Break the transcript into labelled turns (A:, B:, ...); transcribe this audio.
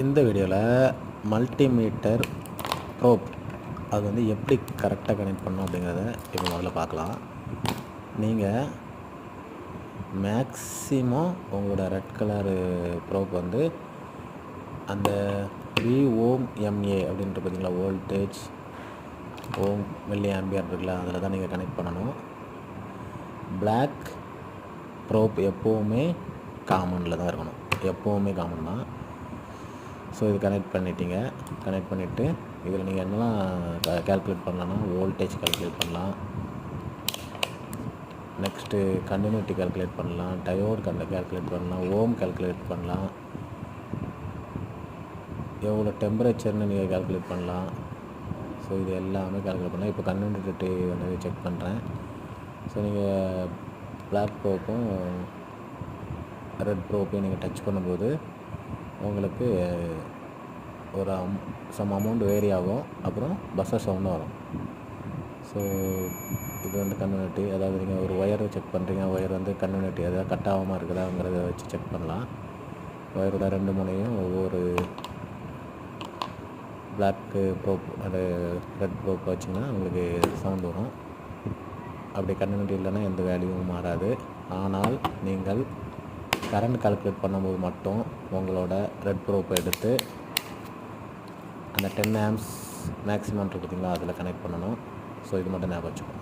A: இந்த வீடியோவில் multimeter probe அது வந்து எப்படி கரெக்டாக கனெக்ட் பண்ணணும் அப்படிங்கிறத இப்போ முதல்ல பார்க்கலாம். நீங்கள் மேக்ஸிமம் உங்களோட ரெட் கலரு ப்ரோப் வந்து அந்த VOMA அப்படின்ட்டு பார்த்தீங்களா, வோல்டேஜ் ஓம் மில்லி ஆம்பியர் இருக்குல்ல, அதில் தான் நீங்கள் கனெக்ட் பண்ணணும். பிளாக் ப்ரோப் எப்போவுமே காமனில் தான் இருக்கணும், எப்போவுமே காமன் தான். ஸோ இது கனெக்ட் பண்ணிவிட்டு இதில் நீங்கள் என்னெல்லாம் கேல்குலேட் பண்ணலான்னா, வோல்டேஜ் கால்குலேட் பண்ணலாம், நெக்ஸ்ட்டு கண்டினியூட்டி கால்குலேட் பண்ணலாம், டயோட் கால்குலேட் பண்ணலாம், ஓம் கால்குலேட் பண்ணலாம், எவ்வளோ டெம்பரேச்சர்னு நீங்கள் கால்குலேட் பண்ணலாம். ஸோ இது எல்லாமே கால்குலேட் பண்ணலாம். இப்போ கண்டினியூட்டி வந்து செக் பண்ணுறேன். ஸோ நீங்கள் பிளாக் ப்ரோப்பும் ரெட் ப்ரோப்பையும் நீங்கள் டச் பண்ணும்போது உங்களுக்கு ஒரு சம் அமௌண்ட் வேரி ஆகும், அப்புறம் பஸ்ஸர் சவுண்டும் வரும். ஸோ இது வந்து கண்டினியூட்டி, அதாவது நீங்கள் ஒரு ஒயரை செக் பண்ணுறீங்க, ஒயர் வந்து கண்டினியூட்டி அதாவது கட் ஆகாமல் இருக்குதாங்கிறத வச்சு செக் பண்ணலாம். ஒயரோட ரெண்டு முனையும் ஒவ்வொரு பிளாக்கு ப்ரோப் அது ரெட் ப்ரோப் வச்சிங்கன்னா உங்களுக்கு சவுண்ட் வரும். அப்படி கண்டினியூட்டி இல்லைன்னா எந்த வேல்யூவும் மாறாது. ஆனால் நீங்கள் கரண்ட் கால்குலேட் பண்ணும்போது மட்டும் உங்களோட ரெட் ப்ரோப்பை எடுத்து அந்த 10 ஆம்ப்ஸ் மேக்ஸிமம் இருக்குது பார்த்தீங்களா, அதில் கனெக்ட் பண்ணணும். ஸோ இது மட்டும் ஞாபகம் வச்சுக்கோங்க.